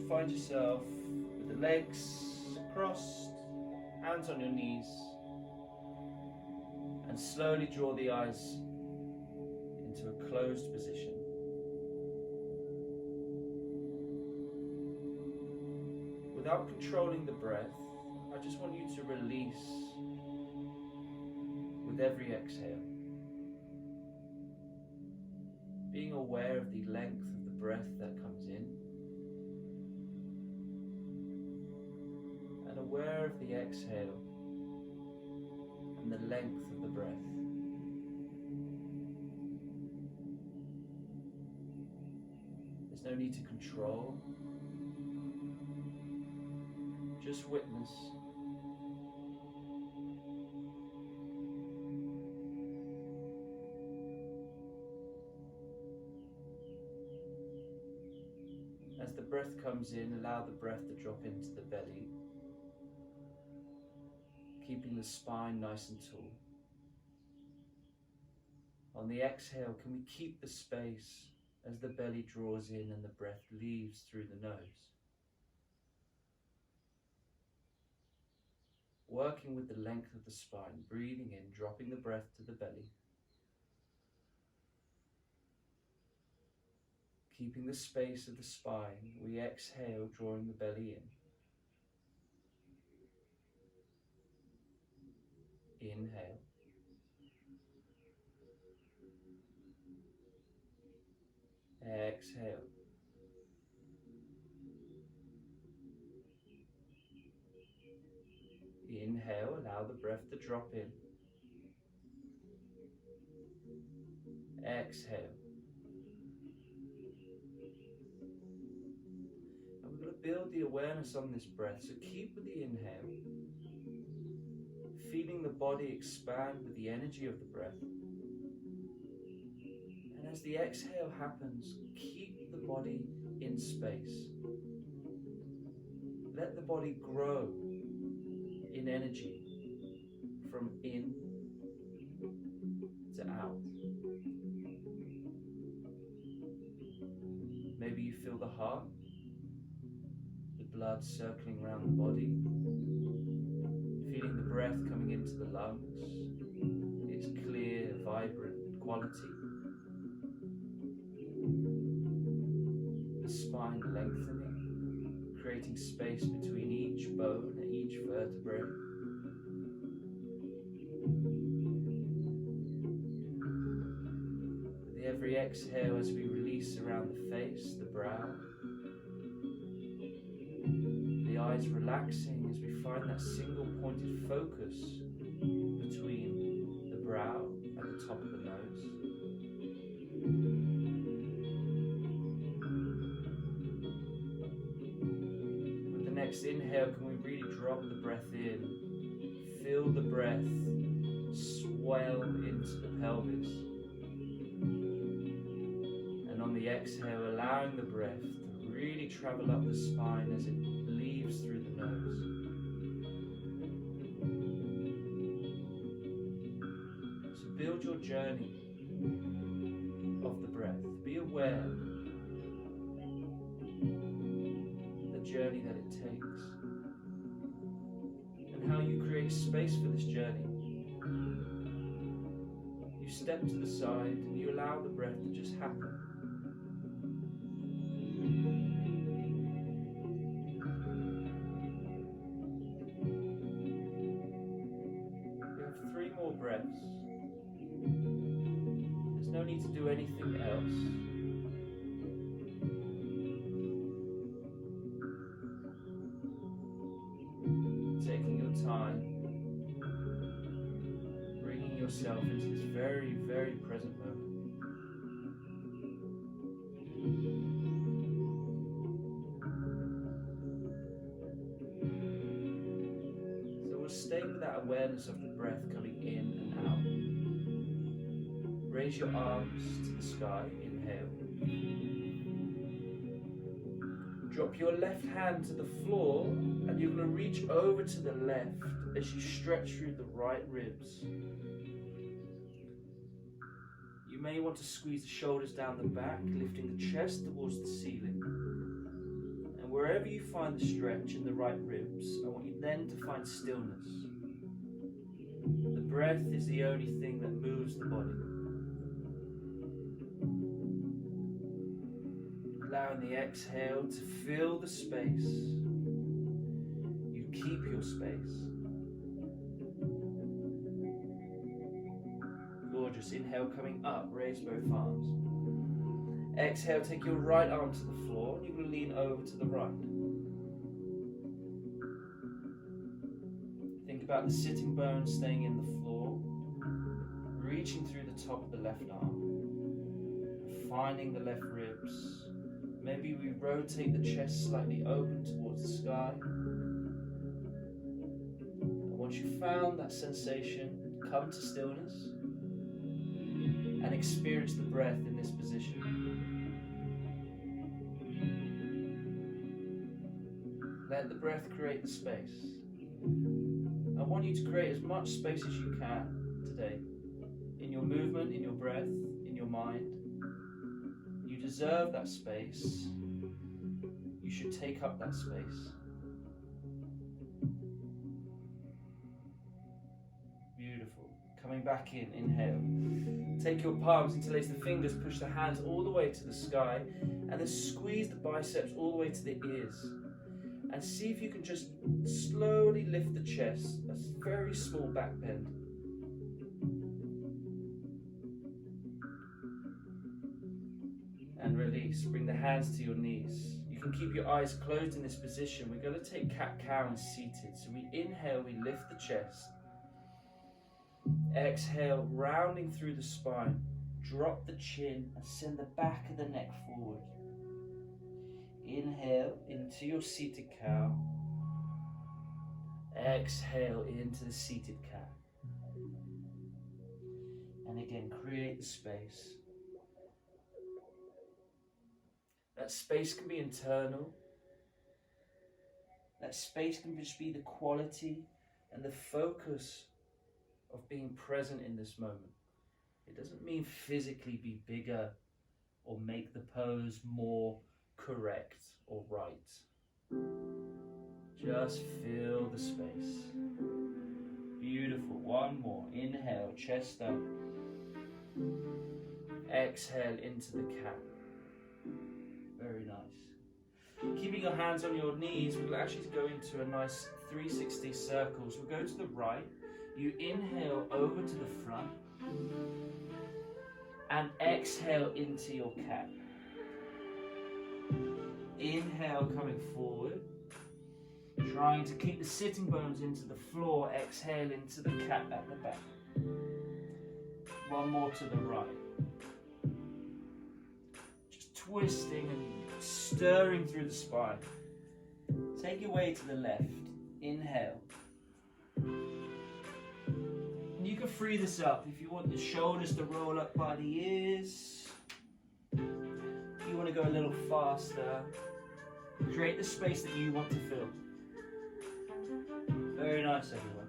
find yourself with the legs crossed, hands on your knees, and slowly draw the eyes into a closed position. Without controlling the breath, I just want you to release with every exhale. Being aware of the length of the breath that comes in, and aware of the exhale and the length of the breath. There's no need to control, just witness. As the breath comes in, allow the breath to drop into the belly, keeping the spine nice and tall. On the exhale, can we keep the space as the belly draws in and the breath leaves through the nose? Working with the length of the spine, breathing in, dropping the breath to the belly. Keeping the space of the spine, we exhale, drawing the belly in. Inhale. Exhale. Inhale, allow the breath to drop in. Exhale. And we're going to build the awareness on this breath, so keep with the inhale, feeling the body expand with the energy of the breath. And as the exhale happens, keep the body in space. Let the body grow in energy from in to out. Maybe you feel the heart, the blood circling around the body, feeling the breath coming into the lungs, its clear, vibrant quality. The spine lengthening, creating space between each bone and each vertebrae. With every exhale, as we release around the face, the brow, the eyes relaxing as we find that single pointed focus between the brow and the top of the nose. With the next inhale, can we really drop the breath in? Feel the breath swell into the pelvis. And on the exhale, allowing the breath to really travel up the spine as it leaves through the nose. So build your journey of the breath. Be aware the journey that it takes and how you create space for this journey. You step to the side and you allow the breath to just happen. More breaths. There's no need to do anything else. Taking your time, bringing yourself into this very, very present moment. So we'll stay with that awareness of the breath coming in and out. Raise your arms to the sky, inhale. Drop your left hand to the floor and you're going to reach over to the left as you stretch through the right ribs. You may want to squeeze the shoulders down the back, lifting the chest towards the ceiling. And wherever you find the stretch in the right ribs, I want you then to find stillness. The breath is the only thing that moves the body. Allowing the exhale to fill the space. You keep your space. Gorgeous. Inhale, coming up, raise both arms. Exhale, take your right arm to the floor, and you will lean over to the right. Think about the sitting bones staying in the floor, reaching through the top of the left arm, finding the left ribs. Maybe we rotate the chest slightly open towards the sky. And once you've found that sensation, come to stillness and experience the breath in this position. Let the breath create the space. I want you to create as much space as you can today, in your movement, in your breath, in your mind. You deserve that space. You should take up that space. Beautiful. Coming back in, inhale. Take your palms, interlace the fingers, push the hands all the way to the sky, and then squeeze the biceps all the way to the ears. And see if you can just slowly lift the chest, a very small back bend. And release, bring the hands to your knees. You can keep your eyes closed in this position. We're going to take cat-cow and seated. So we inhale, we lift the chest. Exhale, rounding through the spine. Drop the chin and send the back of the neck forward. Inhale into your seated cow. Exhale into the seated cat. And again, create the space. That space can be internal. That space can just be the quality and the focus of being present in this moment. It doesn't mean physically be bigger or make the pose more correct or right. Just feel the space. Beautiful. One more. Inhale, chest up. Exhale into the cat. Very nice. Keeping your hands on your knees, we'll actually go into a nice 360 circles. We'll go to the right. You inhale over to the front and exhale into your cat. Inhale, coming forward, trying to keep the sitting bones into the floor. Exhale into the cat at the back. One more to the right. Just twisting and stirring through the spine. Take your way to the left. Inhale. And you can free this up if you want the shoulders to roll up by the ears. You want to go a little faster. Create the space that you want to fill. Very nice, everyone.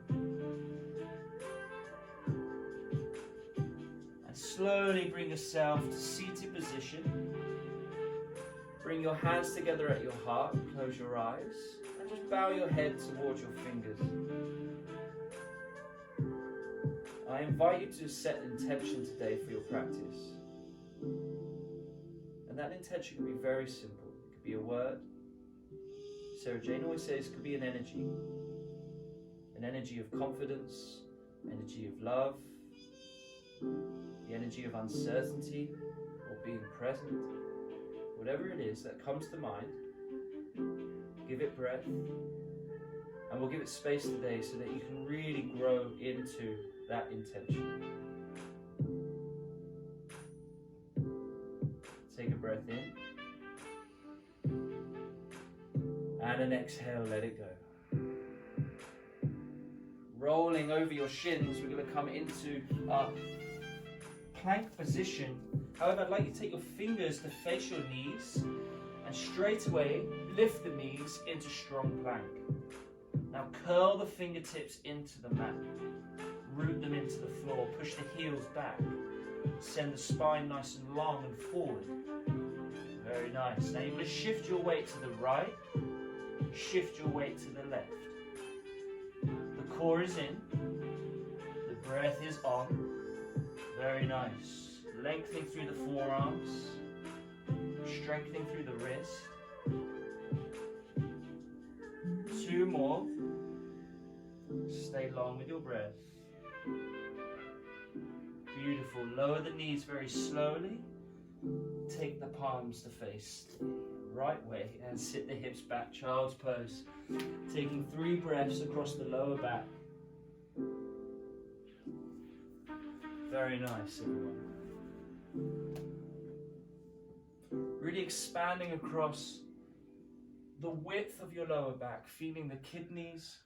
And slowly bring yourself to seated position. Bring your hands together at your heart. Close your eyes. And just bow your head towards your fingers. I invite you to set an intention today for your practice. And that intention can be very simple. It could be a word. Sarah Jane always says it could be an energy of confidence, energy of love, the energy of uncertainty or being present. Whatever it is that comes to mind, give it breath, and we'll give it space today so that you can really grow into that intention. Take a breath in. And an exhale, let it go. Rolling over your shins, we're going to come into our plank position. However, I'd like you to take your fingers to face your knees and straight away lift the knees into strong plank. Now curl the fingertips into the mat. Root them into the floor. Push the heels back. Send the spine nice and long and forward. Very nice. Now you're going to shift your weight to the right shift your weight to the left. The core is in, the breath is on. Very nice. Lengthening through the forearms, strengthening through the wrist. 2 more. Stay long with your breath. Beautiful. Lower the knees very slowly. Take the palms to face the right way and sit the hips back, child's pose. Taking 3 breaths across the lower back. Very nice, everyone. Really expanding across the width of your lower back, feeling the kidneys,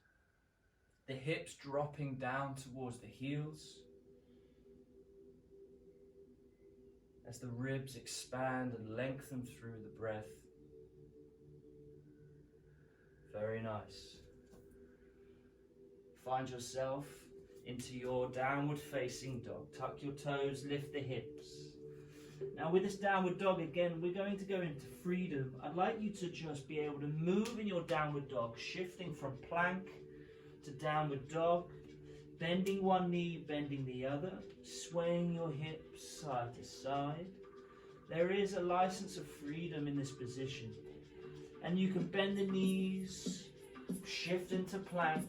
the hips dropping down towards the heels. As the ribs expand and lengthen through the breath. Very nice. Find yourself into your downward facing dog. Tuck your toes, lift the hips. Now with this downward dog again, we're going to go into freedom. I'd like you to just be able to move in your downward dog, shifting from plank to downward dog, bending one knee, bending the other, swaying your hips side to side. There is a license of freedom in this position. And you can bend the knees, shift into plank,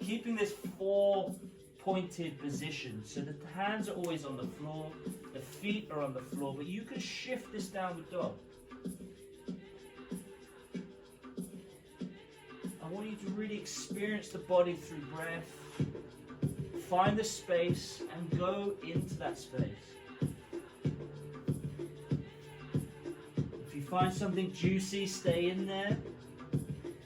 keeping this 4-pointed position so that the hands are always on the floor, the feet are on the floor, but you can shift this downward dog. I want you to really experience the body through breath. Find the space and go into that space. If you find something juicy, stay in there.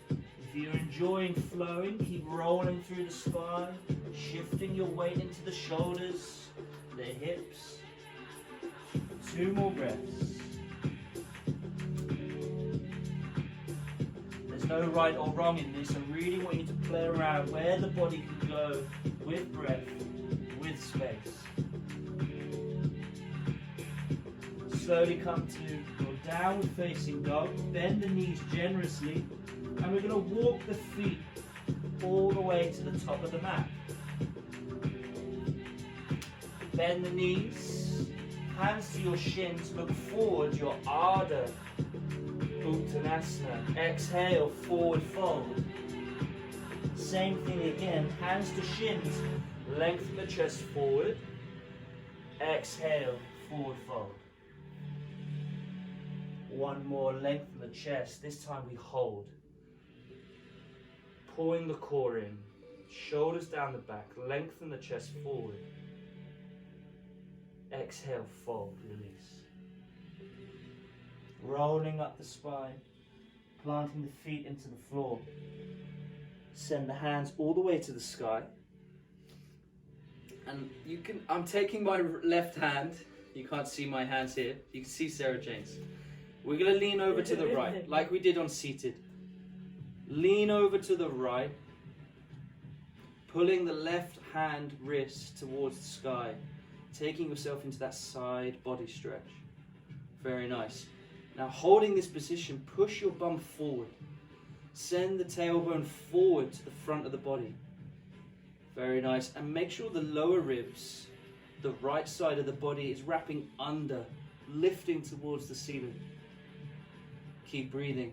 If you're enjoying flowing, keep rolling through the spine, shifting your weight into the shoulders, the hips. 2 more breaths. There's no right or wrong in this. I really want you to play around where the body can go with breath, with space. Slowly come to your downward facing dog. Bend the knees generously. And we're going to walk the feet all the way to the top of the mat. Bend the knees, hands to your shins, look forward, your Ardha Uttanasana. Exhale, forward fold. Same thing again, hands to shins, lengthen the chest forward. Exhale, forward fold. One more, lengthen the chest, this time we hold. Pulling the core in, shoulders down the back, lengthen the chest forward. Exhale, fold, release. Rolling up the spine, planting the feet into the floor. Send the hands all the way to the sky. And you can, I'm taking my left hand, you can't see my hands here, you can see Sarah Jane's. We're going to lean over to the right, like we did on seated. Lean over to the right, pulling the left hand wrist towards the sky, taking yourself into that side body stretch. Very nice. Now holding this position, push your bum forward. Send the tailbone forward to the front of the body. Very nice. And make sure the lower ribs, the right side of the body is wrapping under, lifting towards the ceiling. Keep breathing.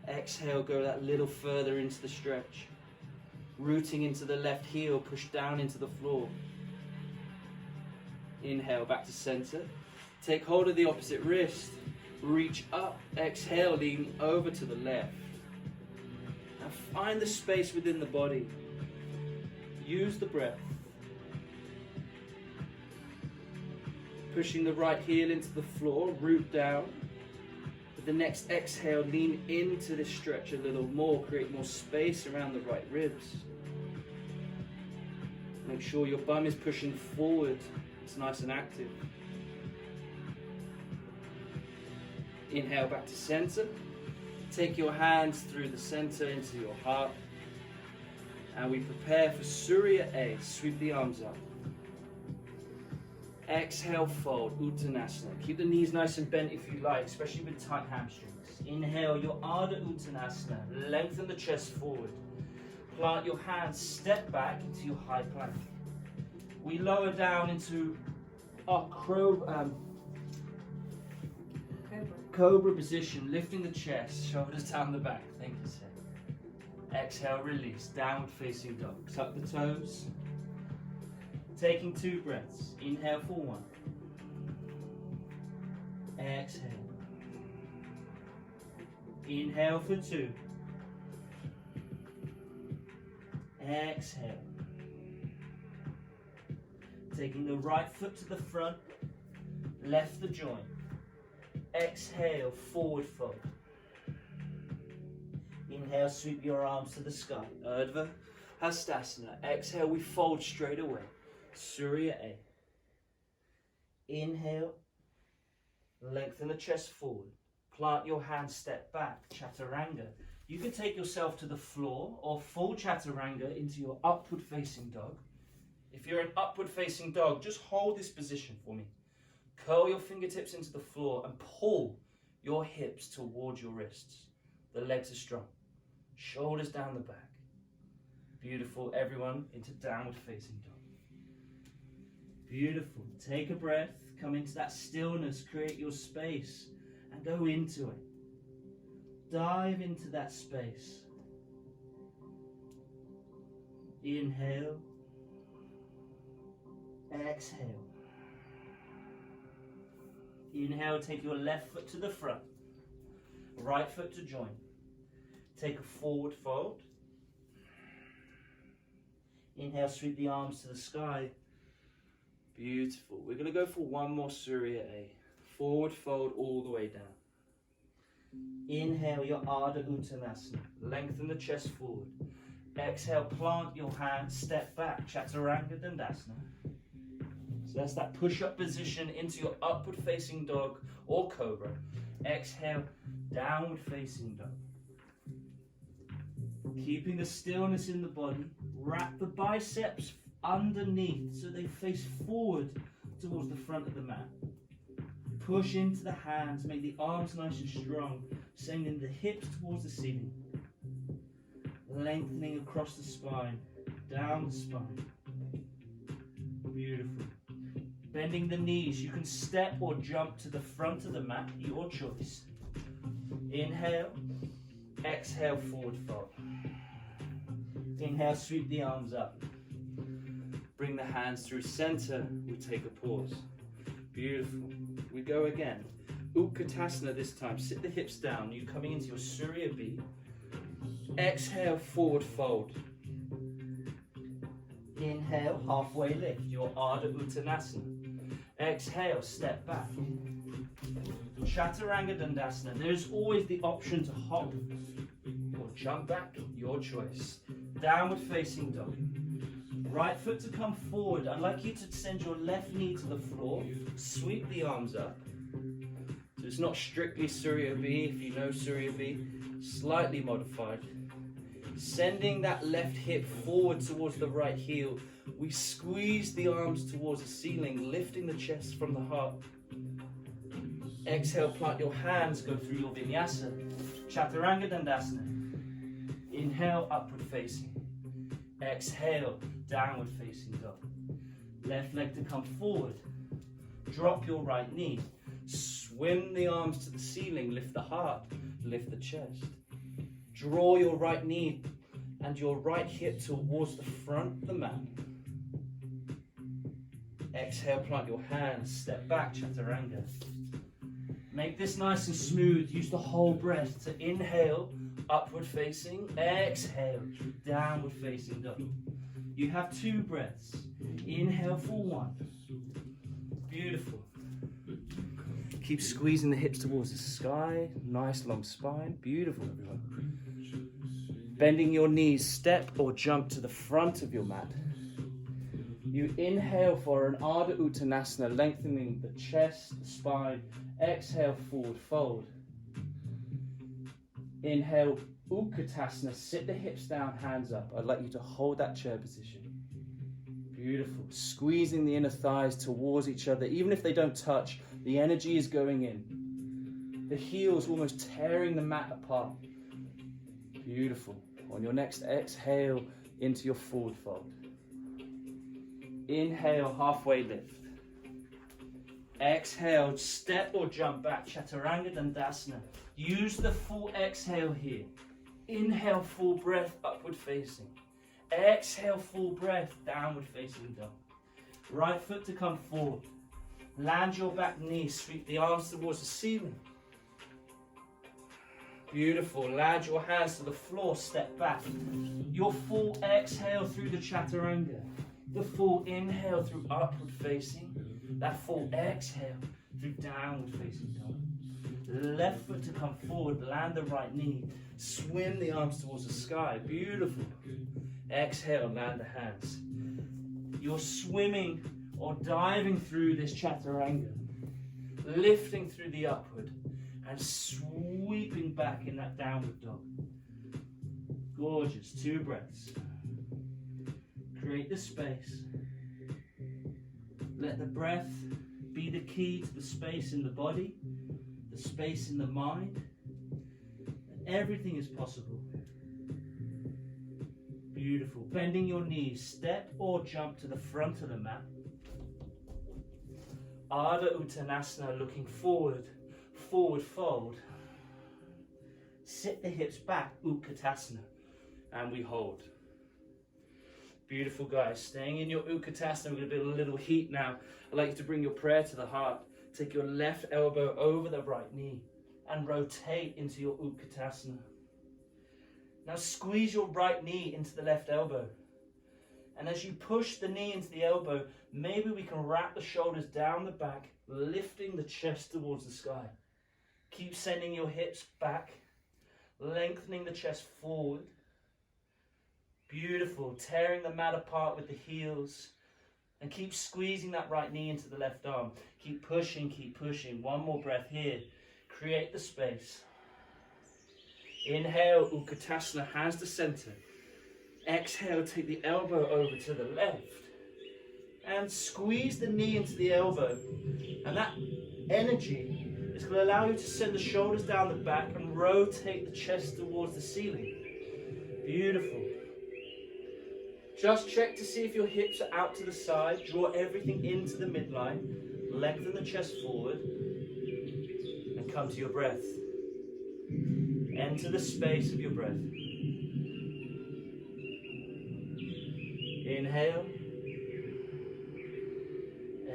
Exhale, go that little further into the stretch. Rooting into the left heel, push down into the floor. Inhale, back to center. Take hold of the opposite wrist. Reach up. Exhale, lean over to the left. Now find the space within the body. Use the breath. Pushing the right heel into the floor, root down. The next exhale, lean into this stretch a little more, create more space around the right ribs. Make sure your bum is pushing forward, it's nice and active. Inhale back to center. Take your hands through the center into your heart. And we prepare for Surya A. Sweep the arms up. Exhale, fold, Uttanasana. Keep the knees nice and bent if you like, especially with tight hamstrings. Inhale, your Ardha Uttanasana. Lengthen the chest forward. Plant your hands, step back into your high plank. We lower down into our cobra position, lifting the chest, shoulders down the back. Thank you, sir. Exhale, release, downward facing dog. Tuck the toes. Taking 2 breaths. Inhale for 1. Exhale. Inhale for 2. Exhale. Taking the right foot to the front, left the joint. Exhale, forward fold. Inhale, sweep your arms to the sky. Urdhva Hastasana. Exhale, we fold straight away. Surya A. Inhale, lengthen the chest forward. Plant your hands, step back, Chaturanga. You can take yourself to the floor or full Chaturanga into your upward facing dog. If you're an upward facing dog, just hold this position for me. Curl your fingertips into the floor and pull your hips towards your wrists. The legs are strong. Shoulders down the back. Beautiful, everyone, into downward facing dog. Beautiful. Take a breath, come into that stillness, create your space and go into it. Dive into that space. Inhale. Exhale. Inhale, take your left foot to the front, right foot to join. Take a forward fold. Inhale, sweep the arms to the sky. Beautiful. We're going to go for one more Surya A. Forward fold all the way down. Inhale, your Ardha Uttanasana. Lengthen the chest forward. Exhale, plant your hands, step back, Chaturanga Dandasana. So that's that push-up position into your upward facing dog or cobra. Exhale, downward facing dog. Keeping the stillness in the body. Wrap the biceps underneath so they face forward towards the front of the mat. Push into the hands, make the arms nice and strong, sending the hips towards the ceiling. Lengthening across the spine, down the spine. Beautiful. Bending the knees, you can step or jump to the front of the mat, your choice. Inhale, exhale, forward fold. Inhale, sweep the arms up. Bring the hands through center, we take a pause. Beautiful. We go again. Utkatasana this time, sit the hips down, you coming into your Surya B. Exhale, forward fold. Inhale, halfway lift, your Ardha Uttanasana. Exhale, step back. Chaturanga Dandasana. There's always the option to hop or jump back, your choice. Downward facing dog. Right foot to come forward. I'd like you to send your left knee to the floor. Sweep the arms up. So it's not strictly Surya B, if you know Surya B, slightly modified. Sending that left hip forward towards the right heel. We squeeze the arms towards the ceiling, lifting the chest from the heart. Exhale, plant your hands, go through your Vinyasa. Chaturanga Dandasana. Inhale, upward facing. Exhale, downward facing dog. Left leg to come forward. Drop your right knee. Swim the arms to the ceiling, lift the heart, lift the chest. Draw your right knee and your right hip towards the front of the mat. Exhale, plant your hands, step back, Chaturanga. Make this nice and smooth. Use the whole breath to inhale, upward facing. Exhale, downward facing dog. You have 2 breaths. Inhale for 1. Beautiful. Keep squeezing the hips towards the sky. Nice long spine. Beautiful, everyone. Bending your knees, step or jump to the front of your mat. You inhale for an Ardha Uttanasana, lengthening the chest, the spine. Exhale, forward fold. Inhale, Utkatasana, sit the hips down, hands up. I'd like you to hold that chair position. Beautiful. Squeezing the inner thighs towards each other. Even if they don't touch, the energy is going in. The heels almost tearing the mat apart. Beautiful. On your next exhale, into your forward fold. Inhale, halfway lift. Exhale, step or jump back, Chaturanga Dandasana. Use the full exhale here. Inhale, full breath, upward facing. Exhale, full breath, downward facing dog. Right foot to come forward. Land your back knee, sweep the arms towards the ceiling. Beautiful. Land your hands to the floor, step back. Your full exhale through the Chaturanga. The full inhale through upward facing. That full exhale through downward facing dog. Left foot to come forward, land the right knee. Swim the arms towards the sky. Beautiful. Exhale, land the hands. You're swimming or diving through this Chaturanga. Lifting through the upward and sweeping back in that downward dog. Gorgeous. 2 breaths. Create the space. Let the breath be the key to the space in the body, the space in the mind. And everything is possible. Beautiful. Bending your knees, step or jump to the front of the mat. Ardha Uttanasana, looking forward, forward fold. Sit the hips back, Utkatasana, and we hold. Beautiful, guys. Staying in your Utkatasana, we're going to build a little heat now. I'd like you to bring your prayer to the heart. Take your left elbow over the right knee and rotate into your Utkatasana. Now squeeze your right knee into the left elbow. And as you push the knee into the elbow, maybe we can wrap the shoulders down the back, lifting the chest towards the sky. Keep sending your hips back, lengthening the chest forward. Beautiful. Tearing the mat apart with the heels. And keep squeezing that right knee into the left arm. Keep pushing, keep pushing. One more breath here. Create the space. Inhale, Utkatasana, hands to center. Exhale, take the elbow over to the left. And squeeze the knee into the elbow. And that energy is going to allow you to send the shoulders down the back and rotate the chest towards the ceiling. Beautiful. Just check to see if your hips are out to the side. Draw everything into the midline. Lengthen the chest forward. And come to your breath. Enter the space of your breath. Inhale.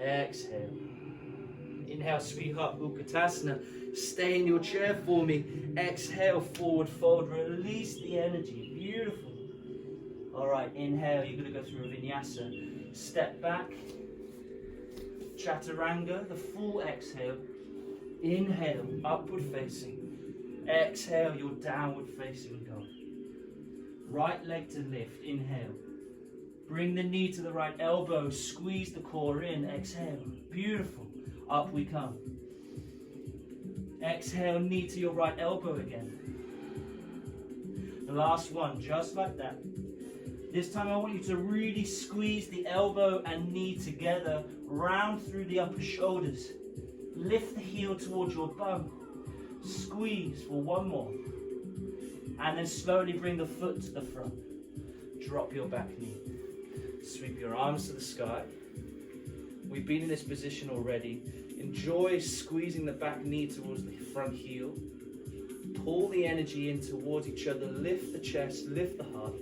Exhale. Inhale, sweetheart, Utkatasana. Stay in your chair for me. Exhale, forward fold. Release the energy. Beautiful. All right, inhale, you're going to go through a Vinyasa. Step back. Chaturanga, the full exhale. Inhale, upward facing. Exhale, your downward facing dog. Right leg to lift, inhale. Bring the knee to the right elbow, squeeze the core in, exhale. Beautiful, up we come. Exhale, knee to your right elbow again. The last one, just like that. This time I want you to really squeeze the elbow and knee together, round through the upper shoulders. Lift the heel towards your bum. Squeeze for one more. And then slowly bring the foot to the front. Drop your back knee. Sweep your arms to the sky. We've been in this position already. Enjoy squeezing the back knee towards the front heel. Pull the energy in towards each other. Lift the chest, lift the heart.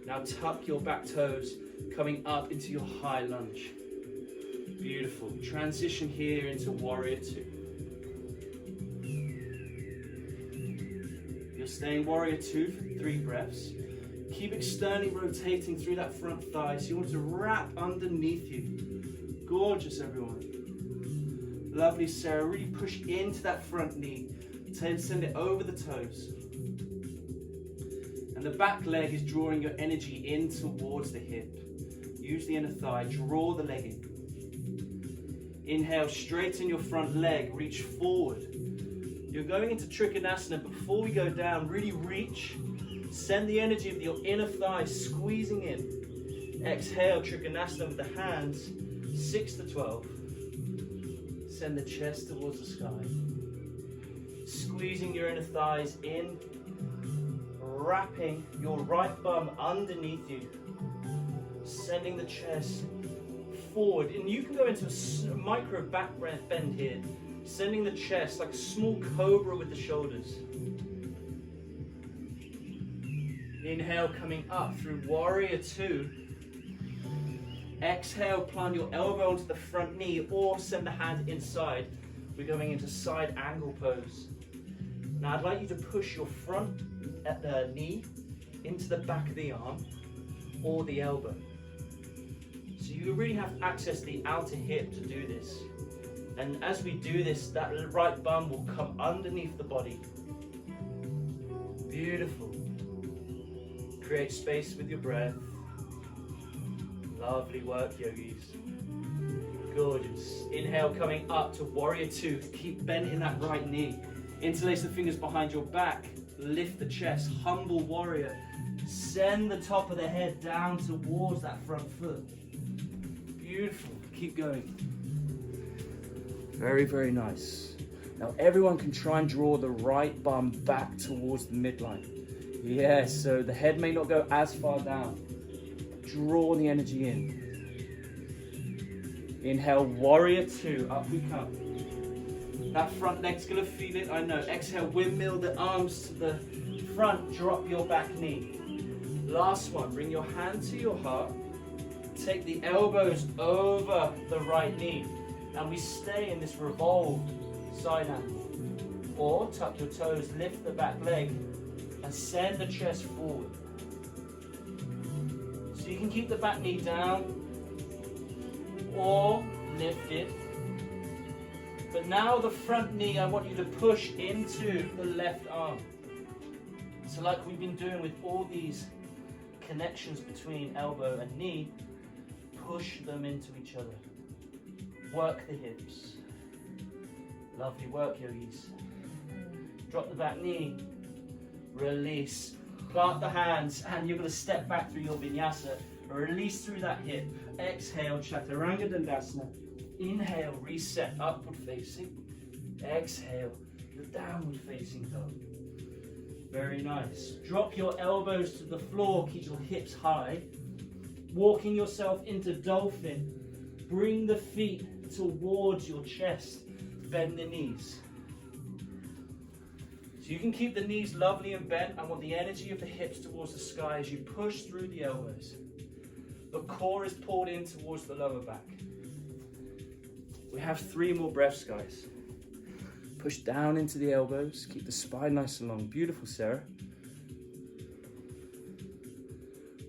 Now tuck your back toes, coming up into your high lunge. Beautiful. Transition here into Warrior 2. You're staying Warrior 2 for 3 breaths. Keep externally rotating through that front thigh. So you want to wrap underneath you. Gorgeous, everyone. Lovely, Sarah. Really push into that front knee. Send it over the toes. And the back leg is drawing your energy in towards the hip. Use the inner thigh. Draw the leg in. Inhale, straighten your front leg. Reach forward. You're going into Trikonasana. Before we go down, really reach. Send the energy of your inner thigh squeezing in. Exhale, Trikonasana with the hands, 6 to 12. Send the chest towards the sky. Squeezing your inner thighs in, wrapping your right bum underneath you. Sending the chest forward. And you can go into a micro back bend here. Sending the chest like a small cobra with the shoulders. Inhale, coming up through Warrior 2. Exhale, plant your elbow onto the front knee or send the hand inside. We're going into side angle pose. Now I'd like you to push your front knee into the back of the arm or the elbow. So you really have access to the outer hip to do this. And as we do this, that right bum will come underneath the body. Beautiful. Create space with your breath. Lovely work, yogis. Gorgeous. Inhale, coming up to Warrior 2. Keep bending that right knee. Interlace the fingers behind your back. Lift the chest. Humble warrior. Send the top of the head down towards that front foot. Beautiful. Keep going. Very, very nice. Now everyone can try and draw the right bum back towards the midline. Yes, so the head may not go as far down. Draw the energy in. Inhale, Warrior 2, up we come. That front leg's gonna feel it, I know. Exhale, windmill the arms to the front, drop your back knee. Last one, bring your hand to your heart. Take the elbows over the right knee. And we stay in this revolved side angle. Or tuck your toes, lift the back leg, and send the chest forward. So you can keep the back knee down or lift it. But now the front knee, I want you to push into the left arm. So like we've been doing with all these connections between elbow and knee, push them into each other. Work the hips. Lovely work, yogis. Drop the back knee. Release. Plant the hands and you're going to step back through your vinyasa. Release through that hip. Exhale, Chaturanga Dandasana. Inhale, reset, upward facing. Exhale, the downward facing dog. Very nice. Drop your elbows to the floor, keep your hips high. Walking yourself into dolphin. Bring the feet towards your chest. Bend the knees. So you can keep the knees lovely and bent. I want the energy of the hips towards the sky as you push through the elbows. The core is pulled in towards the lower back. We have 3 more breaths, guys. Push down into the elbows. Keep the spine nice and long. Beautiful, Sarah.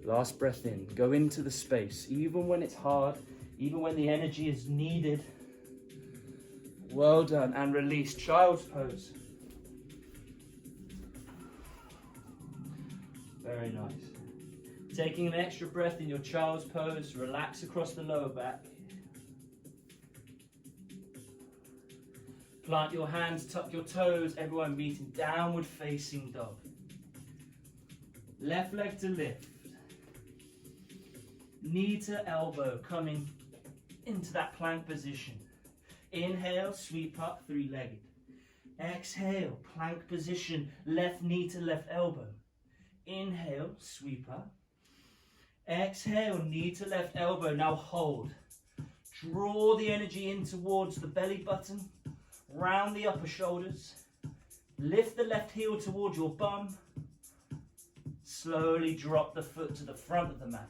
Last breath in. Go into the space. Even when it's hard, even when the energy is needed. Well done. And release. Child's pose. Very nice. Taking an extra breath in your child's pose. Relax across the lower back. Plant your hands, tuck your toes, everyone meeting downward facing dog. Left leg to lift. Knee to elbow, coming into that plank position. Inhale, sweep up, 3-legged. Exhale, plank position, left knee to left elbow. Inhale, sweep up. Exhale, knee to left elbow, now hold. Draw the energy in towards the belly button. Round the upper shoulders. Lift the left heel towards your bum. Slowly drop the foot to the front of the mat.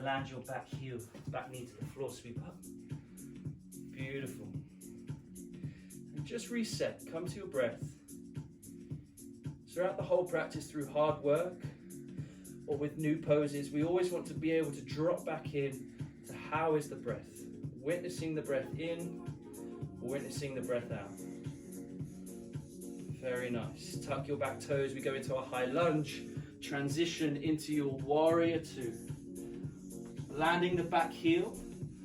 Land your back heel, back knee to the floor, sweep up. Beautiful. And just reset, come to your breath. Throughout the whole practice, through hard work or with new poses, we always want to be able to drop back in to how is the breath. Witnessing the breath in, or witnessing the breath out. Very nice. Tuck your back toes. We go into a high lunge. Transition into your Warrior 2. Landing the back heel.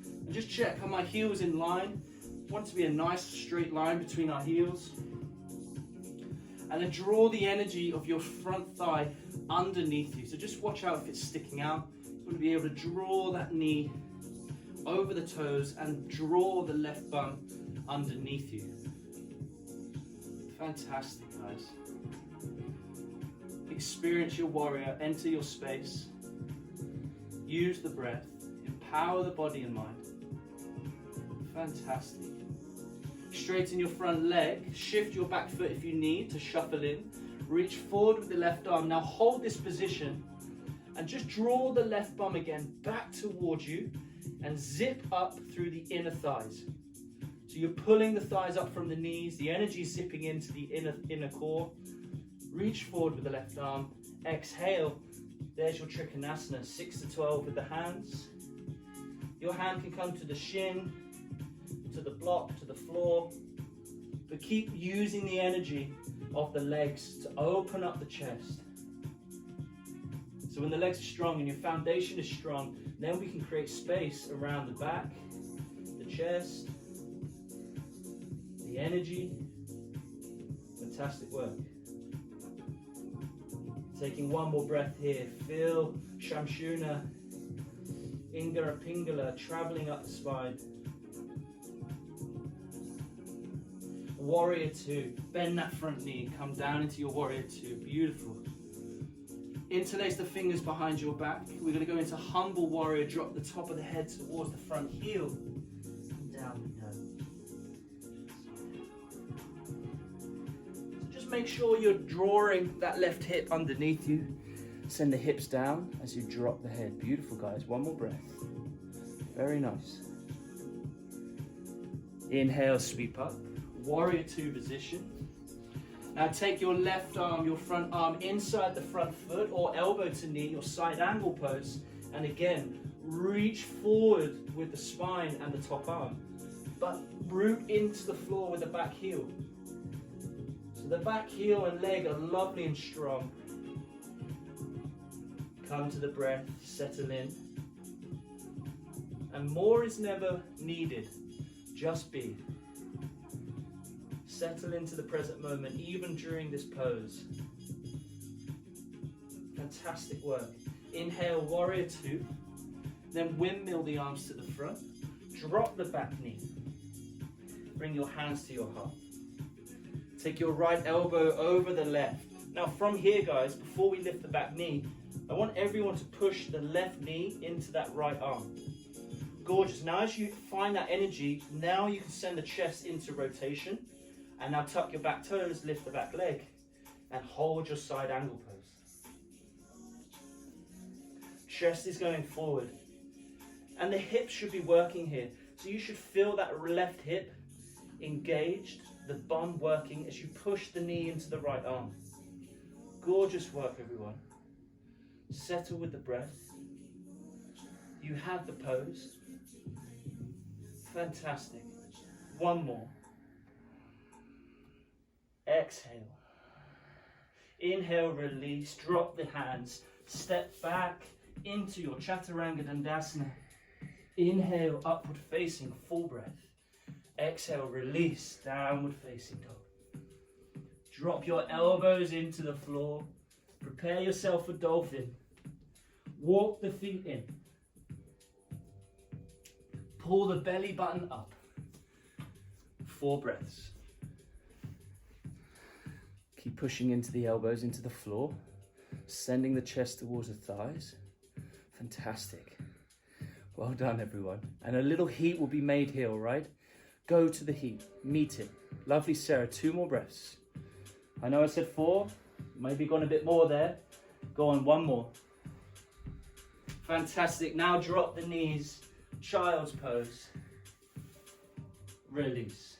And just check, are my heels in line? Want to be a nice straight line between our heels. And then draw the energy of your front thigh underneath you. So just watch out if it's sticking out. going to be able to draw that knee over the toes and draw the left bum underneath you. Fantastic, guys. Experience your warrior, enter your space, use the breath, empower the body and mind. Fantastic. Straighten your front leg, shift your back foot if you need to shuffle in, reach forward with the left arm. Now hold this position and just draw the left bum again back towards you and zip up through the inner thighs. So you're pulling the thighs up from the knees, the energy is zipping into the inner core. Reach forward with the left arm, exhale. There's your Trikonasana, 6 to 12 with the hands. Your hand can come to the shin, to the block, to the floor, but keep using the energy of the legs to open up the chest. So when the legs are strong and your foundation is strong, then we can create space around the back, the chest, the energy. Fantastic work. Taking one more breath here. Feel Shamshuna, Ingara Pingala traveling up the spine. Warrior 2. Bend that front knee. Come down into your Warrior 2. Beautiful. Interlace the fingers behind your back. We're going to go into Humble Warrior. Drop the top of the head towards the front heel. And down we go. So just make sure you're drawing that left hip underneath you. Send the hips down as you drop the head. Beautiful, guys. One more breath. Very nice. Inhale, sweep up. Warrior 2 position. Now take your left arm, your front arm inside the front foot or elbow to knee, your side angle pose. And again, reach forward with the spine and the top arm. But root into the floor with the back heel. So the back heel and leg are lovely and strong. Come to the breath, settle in. And more is never needed. Just be. Settle into the present moment, even during this pose. Fantastic work. Inhale, Warrior 2. Then windmill the arms to the front. Drop the back knee. Bring your hands to your heart. Take your right elbow over the left. Now from here, guys, before we lift the back knee, I want everyone to push the left knee into that right arm. Gorgeous. Now as you find that energy, now you can send the chest into rotation. And now tuck your back toes, lift the back leg, and hold your side angle pose. Chest is going forward. And the hips should be working here. So you should feel that left hip engaged, the bum working as you push the knee into the right arm. Gorgeous work, everyone. Settle with the breath. You have the pose. Fantastic. One more. Exhale. Inhale, release, drop the hands, step back into your Chaturanga Dandasana. Inhale, upward facing, full breath. Exhale, release, downward facing dog. Drop your elbows into the floor. Prepare yourself for dolphin. Walk the feet in. Pull the belly button up. 4 breaths. Keep pushing into the elbows, into the floor, sending the chest towards the thighs. Fantastic. Well done, everyone. And a little heat will be made here, all right? Go to the heat, meet it. Lovely, Sarah, 2 more breaths. I know I said 4, maybe gone a bit more there. Go on, 1 more. Fantastic. Now drop the knees, child's pose. Release.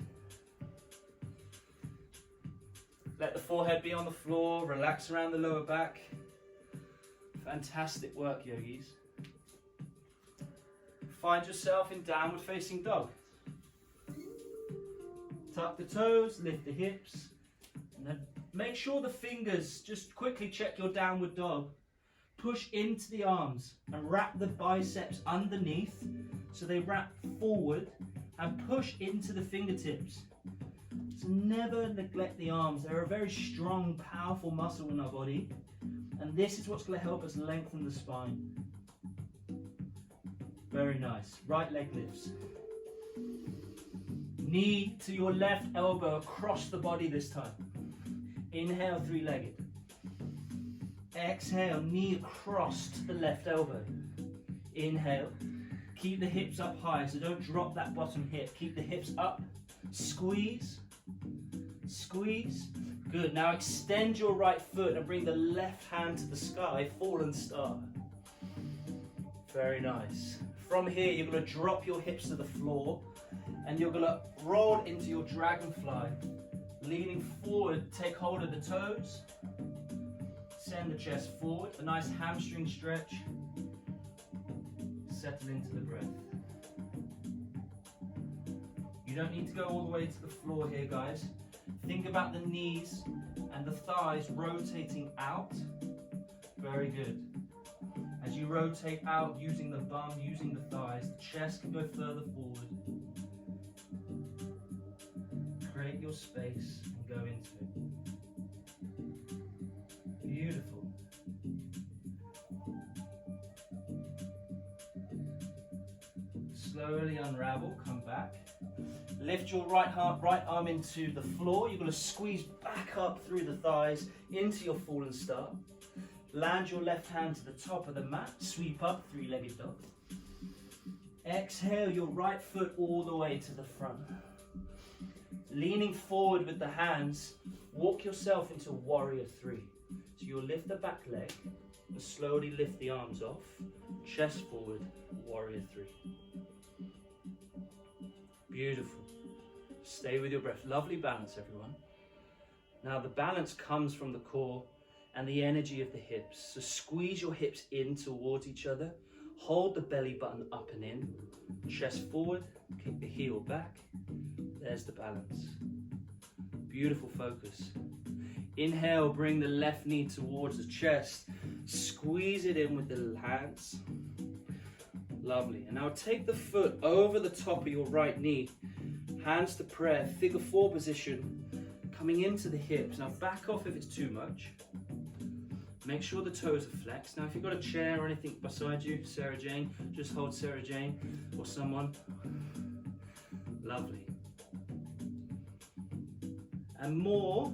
Let the forehead be on the floor, relax around the lower back. Fantastic work, yogis. Find yourself in downward facing dog. Tuck the toes, lift the hips, and then make sure the fingers, just quickly check your downward dog. Push into the arms and wrap the biceps underneath so they wrap forward and push into the fingertips. So never neglect the arms. They're a very strong, powerful muscle in our body. And this is what's going to help us lengthen the spine. Very nice. Right leg lifts. Knee to your left elbow across the body this time. Inhale, three-legged. Exhale, knee across to the left elbow. Inhale. Keep the hips up high, so don't drop that bottom hip. Keep the hips up. Squeeze. Squeeze. Good. Now extend your right foot and bring the left hand to the sky. Fallen star. Very nice. From here, you're going to drop your hips to the floor and you're going to roll into your dragonfly. Leaning forward, take hold of the toes. Send the chest forward. A nice hamstring stretch. Settle into the breath. You don't need to go all the way to the floor here, guys. Think about the knees and the thighs rotating out. Very good. As you rotate out, using the bum, using the thighs, the chest can go further forward. Create your space and go into it. Beautiful. Slowly unravel, come back. Lift your right arm into the floor. You're going to squeeze back up through the thighs into your fallen star. Land your left hand to the top of the mat. Sweep up, three-legged dog. Exhale your right foot all the way to the front. Leaning forward with the hands, walk yourself into warrior three. So you'll lift the back leg and slowly lift the arms off. Chest forward, warrior three. Beautiful. Stay with your breath. Lovely balance, everyone. Now the balance comes from the core and the energy of the hips. So squeeze your hips in towards each other. Hold the belly button up and in. Chest forward, kick the heel back. There's the balance. Beautiful focus. Inhale, bring the left knee towards the chest. Squeeze it in with the hands. Lovely. And now take the foot over the top of your right knee. Hands to prayer, figure four position. Coming into the hips. Now back off if it's too much. Make sure the toes are flexed. Now if you've got a chair or anything beside you, Sarah Jane, just hold Sarah Jane or someone. Lovely. And more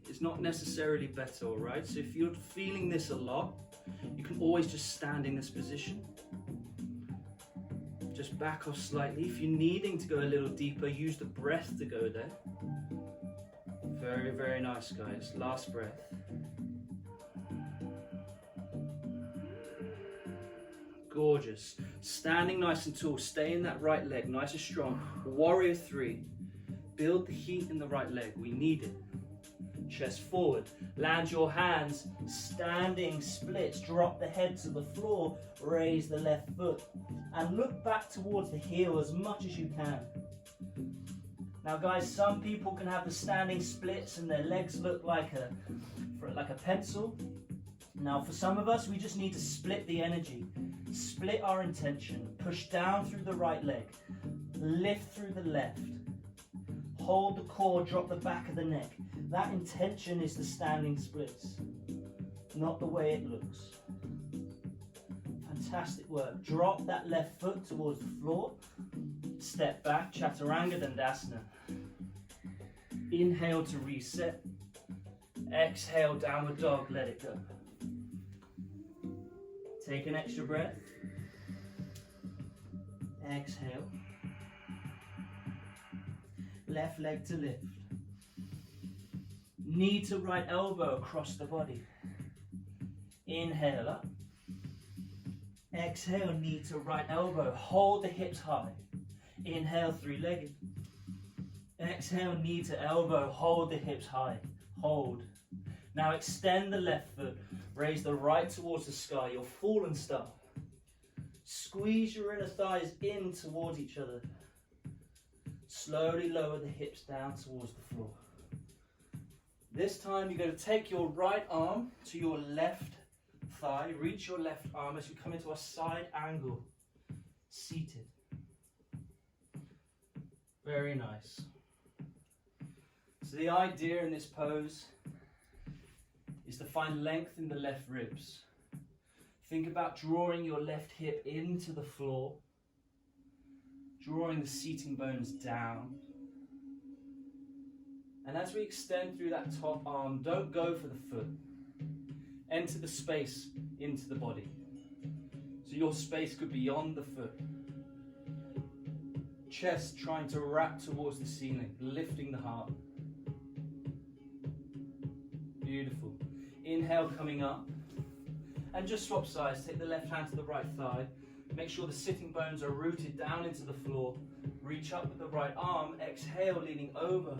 is not necessarily better, all right? So if you're feeling this a lot, you can always just stand in this position. Just back off slightly. If you're needing to go a little deeper, use the breath to go there. Very, very nice, guys. Last breath. Gorgeous. Standing nice and tall. Stay in that right leg, nice and strong. Warrior three. Build the heat in the right leg. We need it. Chest forward. Land your hands. Standing splits. Drop the head to the floor. Raise the left foot. And look back towards the heel as much as you can. Now guys, some people can have the standing splits and their legs look like a pencil. Now for some of us, we just need to split the energy. Split our intention. Push down through the right leg. Lift through the left. Hold the core, drop the back of the neck. That intention is the standing splits, not the way it looks. Fantastic work. Drop that left foot towards the floor. Step back, Chaturanga Dandasana. Inhale to reset. Exhale, downward dog, let it go. Take an extra breath. Exhale. Left leg to lift. Knee to right elbow across the body. Inhale up. Exhale, knee to right elbow. Hold the hips high. Inhale, three-legged. Exhale, knee to elbow. Hold the hips high. Hold. Now extend the left foot. Raise the right towards the sky. Your fallen star. Squeeze your inner thighs in towards each other. Slowly lower the hips down towards the floor. This time you're going to take your right arm to your left thigh. Reach your left arm as you come into a side angle. Seated. Very nice. So the idea in this pose is to find length in the left ribs. Think about drawing your left hip into the floor drawing the seating bones down. And as we extend through that top arm, don't go for the foot. Enter the space into the body. So your space could be beyond the foot. Chest trying to wrap towards the ceiling, lifting the heart. Beautiful. Inhale, coming up. And just swap sides. Take the left hand to the right thigh. Make sure the sitting bones are rooted down into the floor. Reach up with the right arm. Exhale, leaning over.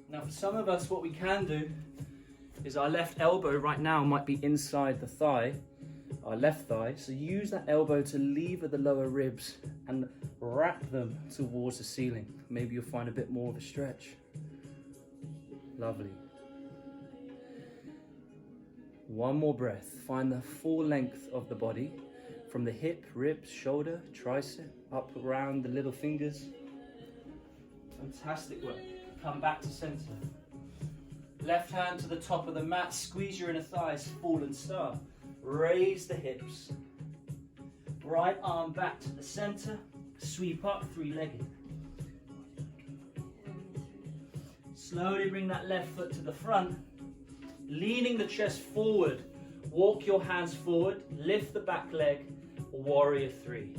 Now for some of us, what we can do is our left elbow right now might be inside the thigh, our left thigh. So use that elbow to lever the lower ribs and wrap them towards the ceiling. Maybe you'll find a bit more of a stretch. Lovely. One more breath. Find the full length of the body from the hip, ribs, shoulder, tricep, up around the little fingers. Fantastic work. Come back to center. Left hand to the top of the mat. Squeeze your inner thighs, fallen star. Raise the hips. Right arm back to the center. Sweep up, three-legged. Slowly bring that left foot to the front. Leaning the chest forward. Walk your hands forward. Lift the back leg. Warrior three.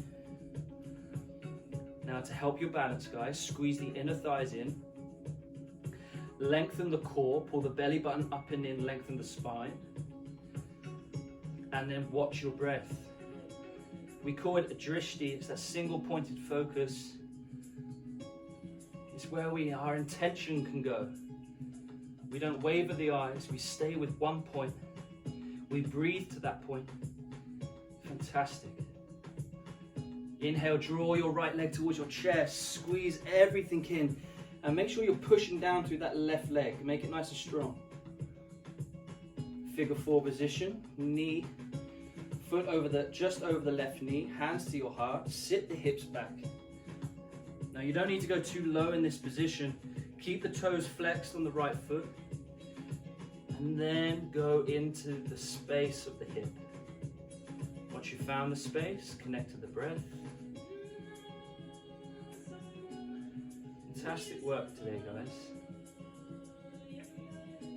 Now to help your balance, guys, squeeze the inner thighs in. Lengthen the core, pull the belly button up and in, lengthen the spine. And then watch your breath. We call it a drishti, it's that single pointed focus. It's where our intention can go. We don't waver the eyes, we stay with one point. We breathe to that point. Fantastic. Inhale, draw your right leg towards your chest, squeeze everything in. And make sure you're pushing down through that left leg. Make it nice and strong. Figure four position. Knee, foot just over the left knee. Hands to your heart. Sit the hips back. Now you don't need to go too low in this position. Keep the toes flexed on the right foot. And then go into the space of the hip. Once you've found the space, connect to the breath. Fantastic work today, guys.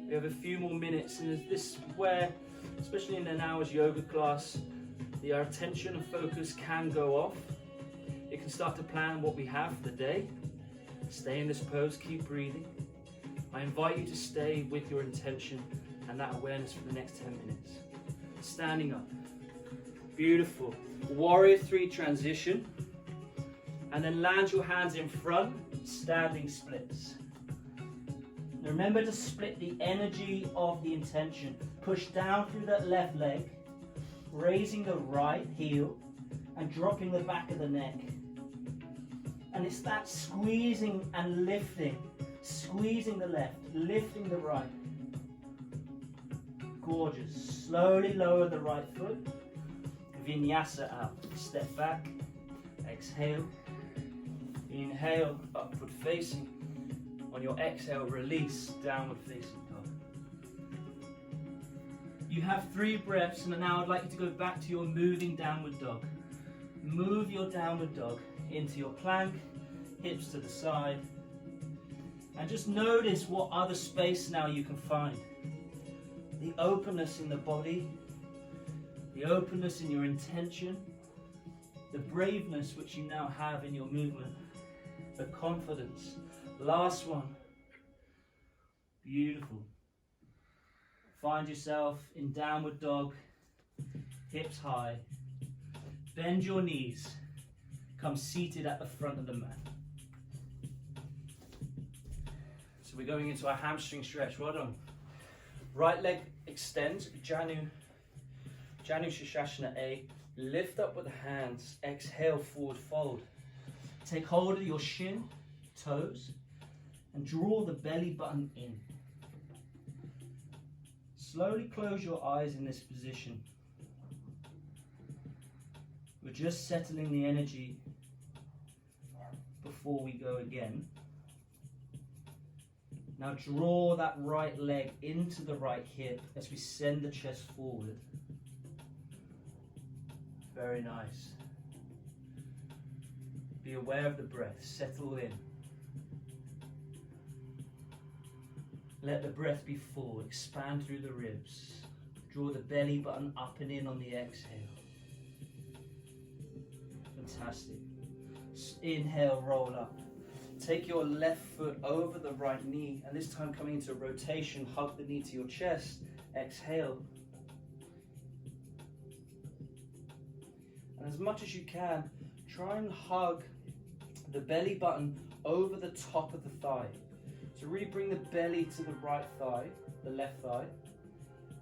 We have a few more minutes, and this is where, especially in an hour's yoga class, our attention and focus can go off. It can start to plan what we have for the day. Stay in this pose, keep breathing. I invite you to stay with your intention and that awareness for the next 10 minutes. Standing up. Beautiful. Warrior three transition. And then land your hands in front. Standing splits. Now remember to split the energy of the intention. Push down through that left leg, raising the right heel and dropping the back of the neck. And it's that squeezing and lifting, squeezing the left, lifting the right. Gorgeous. Slowly lower the right foot. Vinyasa out. Step back. Exhale. Inhale, upward facing. On your exhale, release, downward facing dog. You have 3 breaths, and now I'd like you to go back to your moving downward dog. Move your downward dog into your plank, hips to the side. And just notice what other space now you can find. The openness in the body, the openness in your intention, the braveness which you now have in your movement. The confidence. Last one. Beautiful. Find yourself in downward dog, hips high. Bend your knees. Come seated at the front of the mat. So we're going into our hamstring stretch. Well done. Right leg extends. Janu Shashasana A. Lift up with the hands. Exhale, forward fold. Take hold of your shin, toes, and draw the belly button in. Slowly close your eyes in this position. We're just settling the energy before we go again. Now draw that right leg into the right hip as we send the chest forward. Very nice. Be aware of the breath, settle in. Let the breath be full, expand through the ribs. Draw the belly button up and in on the exhale. Fantastic. Inhale, roll up. Take your left foot over the right knee, and this time coming into a rotation, hug the knee to your chest. Exhale. And as much as you can, try and hug the belly button over the top of the thigh. So really bring the belly to the right thigh, the left thigh,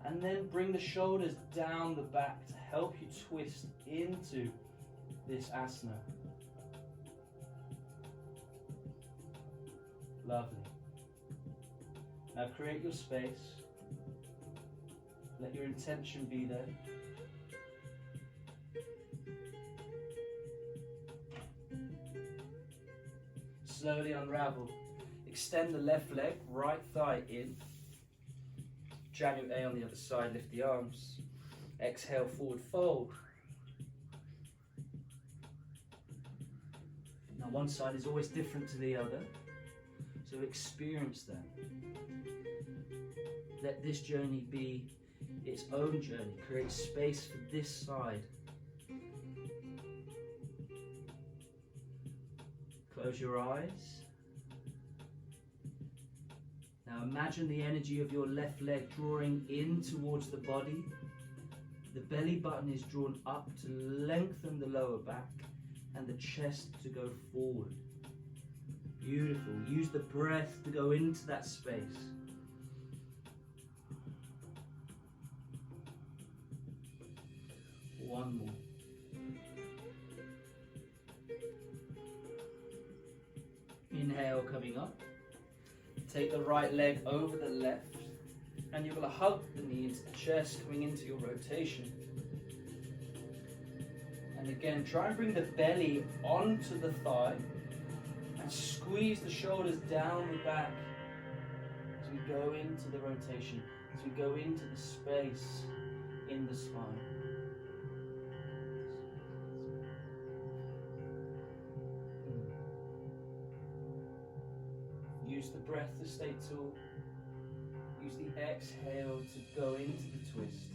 and then bring the shoulders down the back to help you twist into this asana. Lovely. Now create your space. Let your intention be there. Slowly unravel. Extend the left leg, right thigh in. Janu A on the other side, lift the arms. Exhale, forward fold. Now one side is always different to the other, so experience that. Let this journey be its own journey. Create space for this side. Close your eyes. Now imagine the energy of your left leg drawing in towards the body. The belly button is drawn up to lengthen the lower back and the chest to go forward. Beautiful. Use the breath to go into that space. One more. Inhale, coming up. Take the right leg over the left, and you're going to hug the knee into the chest, coming into your rotation. And again, try and bring the belly onto the thigh, and squeeze the shoulders down the back as we go into the rotation, as we go into the space in the spine. Use the breath to stay tall. Use the exhale to go into the twist.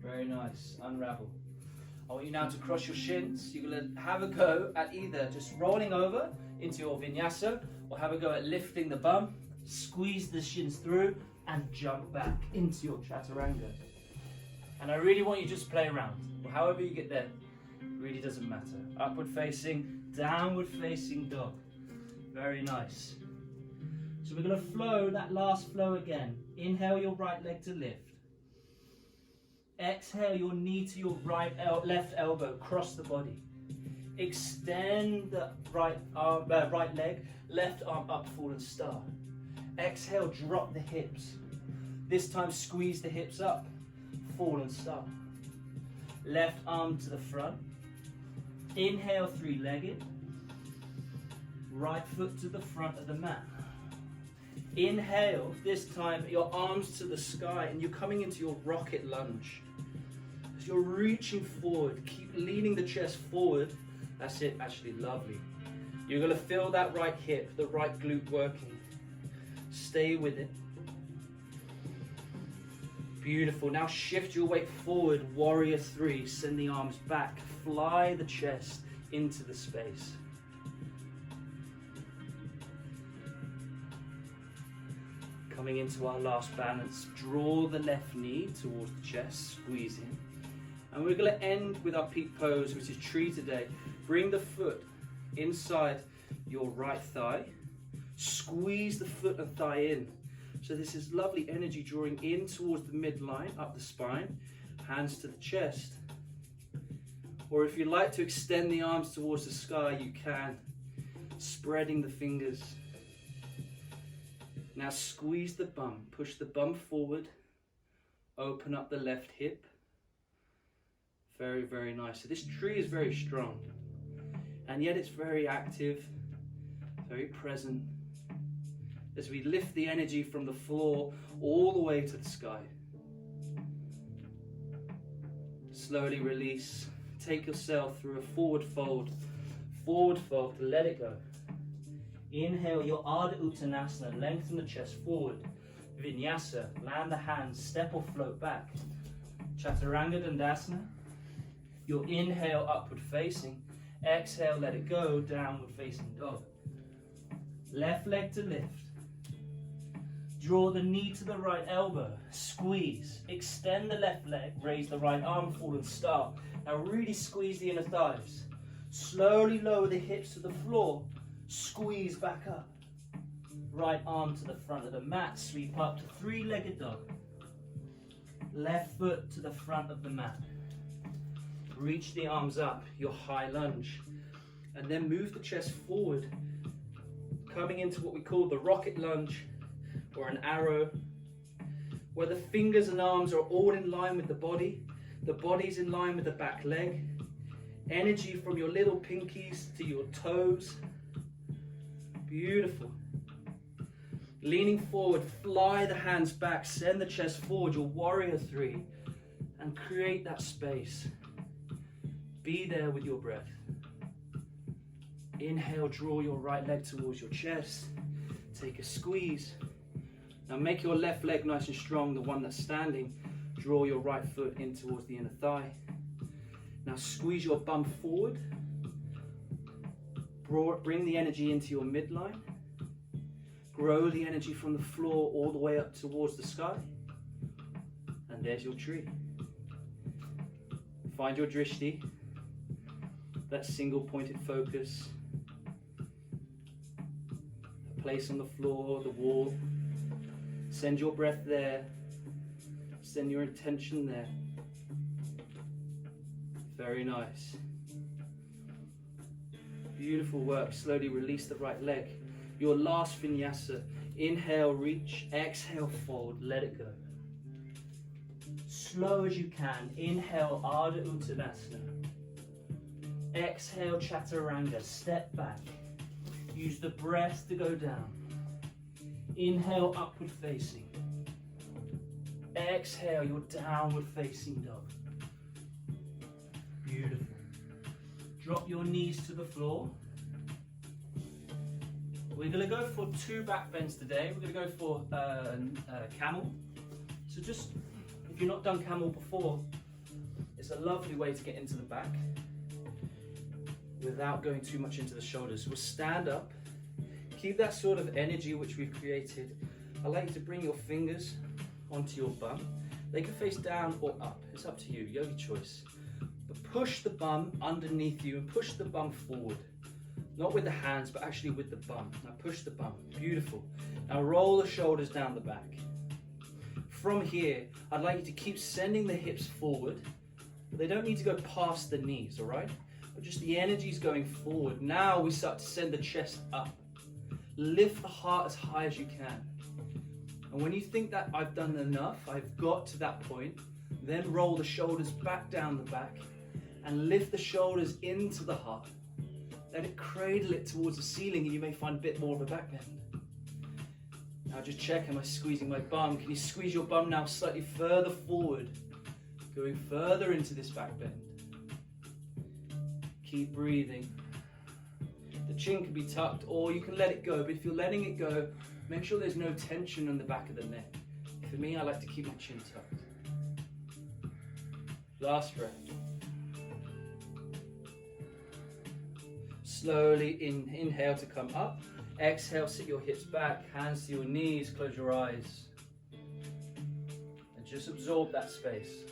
Very nice. Unravel. I want you now to cross your shins. You're going to have a go at either just rolling over into your vinyasa, or have a go at lifting the bum, squeeze the shins through, and jump back into your chaturanga. And I really want you to just play around. However you get there, really doesn't matter. Upward facing, downward facing dog. Very nice. So we're going to flow that last flow again. Inhale your right leg to lift. Exhale your knee to your left elbow, cross the body. Extend the right leg, left arm up, fallen star. Exhale, drop the hips. This time squeeze the hips up, fallen star. Left arm to the front. Inhale, three-legged. Right foot to the front of the mat. Inhale, this time your arms to the sky, and you're coming into your rocket lunge. As you're reaching forward, keep leaning the chest forward. That's it, actually, lovely. You're going to feel that right hip, the right glute working. Stay with it. Beautiful. Now shift your weight forward, warrior three. Send the arms back, fly the chest into the space. Coming into our last balance, draw the left knee towards the chest, squeeze in. And we're going to end with our peak pose, which is tree today. Bring the foot inside your right thigh. Squeeze the foot and thigh in. So this is lovely energy drawing in towards the midline, up the spine, hands to the chest. Or if you like to extend the arms towards the sky, you can, spreading the fingers. Now squeeze the bum, push the bum forward, open up the left hip. Very, very nice. So this tree is very strong, and yet it's very active, very present, as we lift the energy from the floor all the way to the sky. Slowly release. Take yourself through a forward fold, let it go. Inhale your Ardha Uttanasana, lengthen the chest forward. Vinyasa, land the hands, step or float back. Chaturanga Dandasana, your inhale upward facing, exhale let it go, downward facing dog. Left leg to lift. Draw the knee to the right elbow, squeeze, extend the left leg, raise the right arm forward and start. Now really squeeze the inner thighs. Slowly lower the hips to the floor, squeeze back up. Right arm to the front of the mat, sweep up to three-legged dog. Left foot to the front of the mat. Reach the arms up, your high lunge. And then move the chest forward, coming into what we call the rocket lunge, or an arrow, where the fingers and arms are all in line with the body's in line with the back leg, energy from your little pinkies to your toes. Beautiful. Leaning forward, fly the hands back, send the chest forward, your warrior three, and create that space. Be there with your breath. Inhale, draw your right leg towards your chest, take a squeeze. Now make your left leg nice and strong, the one that's standing. Draw your right foot in towards the inner thigh. Now squeeze your bum forward. Bring the energy into your midline. Grow the energy from the floor all the way up towards the sky. And there's your tree. Find your drishti, that single pointed focus. A place on the floor, the wall. Send your breath there. Send your intention there. Very nice. Beautiful work. Slowly release the right leg. Your last vinyasa. Inhale, reach. Exhale, fold. Let it go. Slow as you can. Inhale, Ardha Uttanasana. Exhale, Chaturanga. Step back. Use the breath to go down. Inhale, upward facing. Exhale, your downward facing dog. Beautiful. Drop your knees to the floor. We're going to go for 2 back bends today. We're going to go for camel. So just, if you've not done camel before, it's a lovely way to get into the back without going too much into the shoulders. We'll stand up. Keep that sort of energy which we've created. I'd like you to bring your fingers onto your bum. They can face down or up. It's up to you, yogi choice. But push the bum underneath you and push the bum forward. Not with the hands, but actually with the bum. Now push the bum. Beautiful. Now roll the shoulders down the back. From here, I'd like you to keep sending the hips forward. But they don't need to go past the knees, all right? But just the energy's going forward. Now we start to send the chest up. Lift the heart as high as you can. And when you think that I've done enough, I've got to that point, then roll the shoulders back down the back and lift the shoulders into the heart. Let it cradle it towards the ceiling and you may find a bit more of a back bend. Now just check, am I squeezing my bum? Can you squeeze your bum now slightly further forward, going further into this back bend? Keep breathing. The chin can be tucked or you can let it go, but if you're letting it go, make sure there's no tension on the back of the neck. For me, I like to keep my chin tucked. Last breath. Slowly inhale to come up. Exhale, sit your hips back, hands to your knees, close your eyes. And just absorb that space.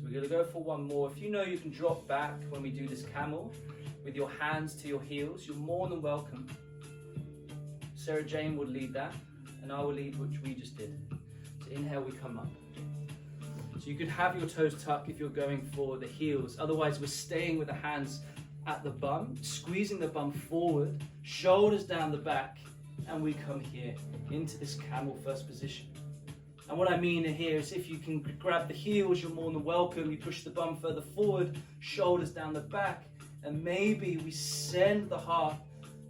We're going to go for one more. If you know you can drop back when we do this camel with your hands to your heels, you're more than welcome. Sarah Jane would lead that and I will lead which we just did. So inhale, we come up. So you could have your toes tucked if you're going for the heels. Otherwise, we're staying with the hands at the bum, squeezing the bum forward, shoulders down the back, and we come here into this camel first position. And what I mean here is if you can grab the heels, you're more than welcome. You push the bum further forward, shoulders down the back, and maybe we send the heart,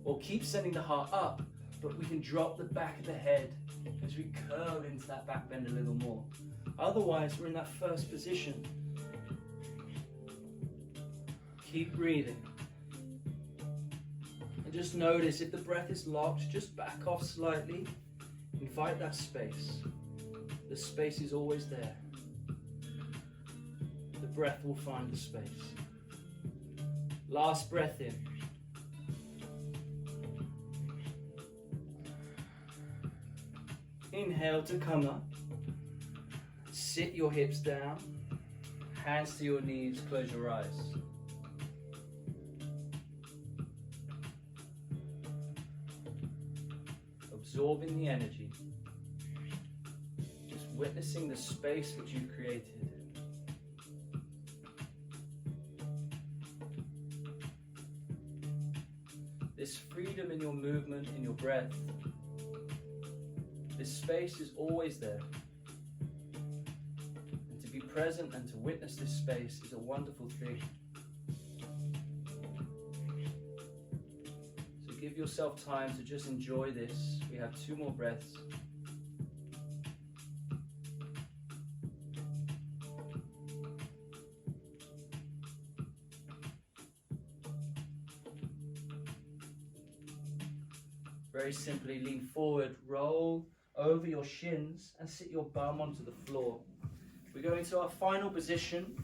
or keep sending the heart up, but we can drop the back of the head as we curl into that back bend a little more. Otherwise, we're in that first position. Keep breathing. And just notice if the breath is locked, just back off slightly. Invite that space. The space is always there. The breath will find the space. Last breath in. Inhale to come up. Sit your hips down. Hands to your knees, close your eyes. Absorbing the energy. Just witnessing the space which you've created. This freedom in your movement, in your breath. This space is always there. And to be present and to witness this space is a wonderful thing. So give yourself time to just enjoy this. We have 2 more breaths. Very simply, lean forward, roll over your shins and sit your bum onto the floor. We go into our final position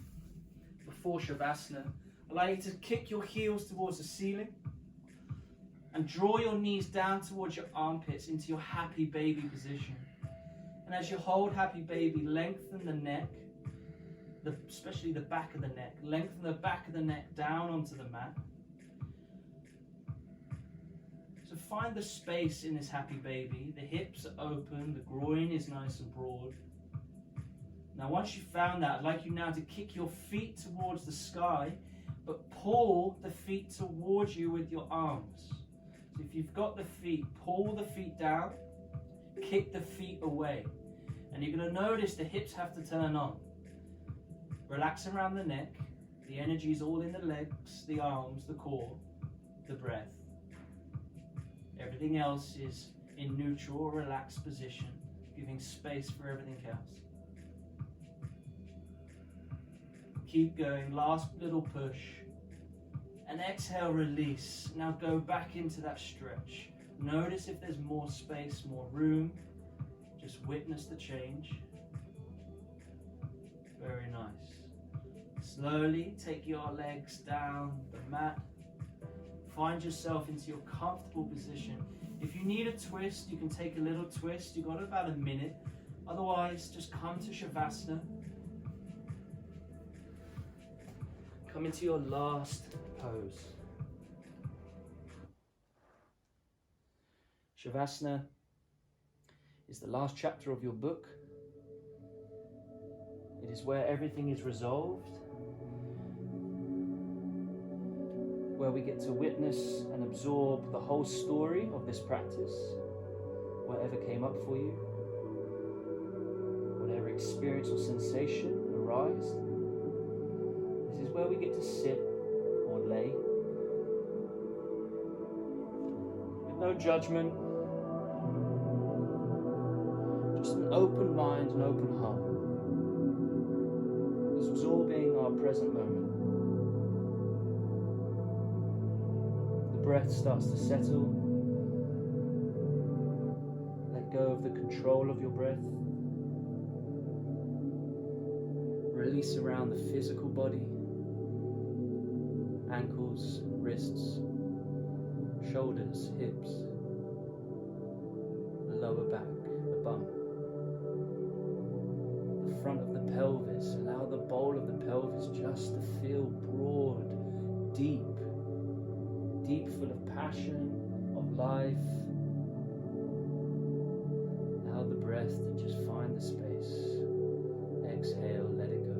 before Shavasana. Allow you to kick your heels towards the ceiling and draw your knees down towards your armpits into your happy baby position. And as you hold happy baby, lengthen the neck, especially the back of the neck. Lengthen the back of the neck down onto the mat. So find the space in this happy baby. The hips are open, the groin is nice and broad. Now once you've found that, I'd like you now to kick your feet towards the sky, but pull the feet towards you with your arms. So if you've got the feet, pull the feet down, kick the feet away. And you're going to notice the hips have to turn on. Relax around the neck. The energy is all in the legs, the arms, the core, the breath. Everything else is in neutral, relaxed position, giving space for everything else. Keep going, last little push. And exhale, release. Now go back into that stretch. Notice if there's more space, more room. Just witness the change. Very nice. Slowly take your legs down the mat. Find yourself into your comfortable position. If you need a twist, you can take a little twist. You've got about a minute. Otherwise, just come to Shavasana. Come into your last pose. Shavasana is the last chapter of your book. It is where everything is resolved, where we get to witness and absorb the whole story of this practice, whatever came up for you, whatever experience or sensation arised. This is where we get to sit or lay with no judgment, just an open mind, an open heart, absorbing our present moment. The breath starts to settle. Let go of the control of your breath. Release around the physical body, ankles, wrists, shoulders, hips, the lower back, the bum, the front of the pelvis. Allow the bowl of the pelvis just to feel broad, deep, full of passion, of life. Allow the breath to just find the space. Exhale, let it go.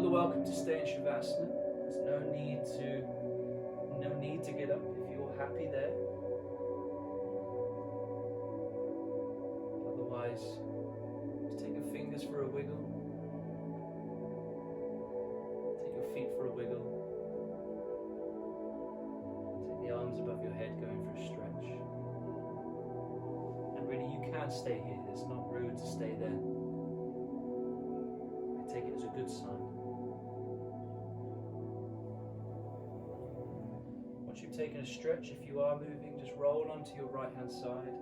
the welcome to stay in Shavasana. There's no need to get up if you're happy there. Otherwise, just take your fingers for a wiggle. Take your feet for a wiggle. Take the arms above your head going for a stretch. And really, you can stay here. It's not rude to stay there. I take it as a good sign. Once you've taken a stretch, if you are moving, just roll onto your right hand side.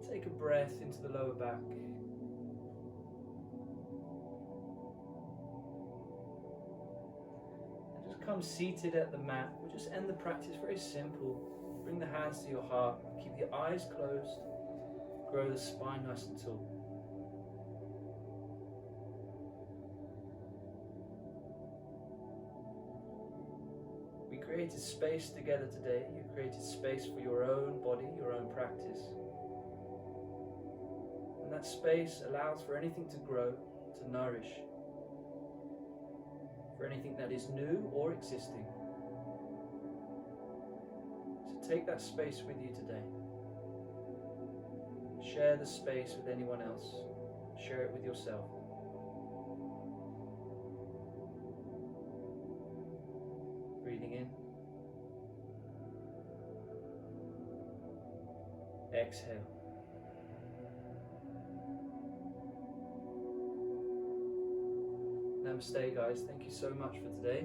Take a breath into the lower back. And just come seated at the mat. We'll just end the practice very simple. Bring the hands to your heart. Keep your eyes closed. Grow the spine nice and tall. We created space together today. You created space for your own body, your own practice. And that space allows for anything to grow, to nourish, for anything that is new or existing. So take that space with you today. Share the space with anyone else. Share it with yourself. Breathing in. Exhale. Namaste, guys. Thank you so much for today.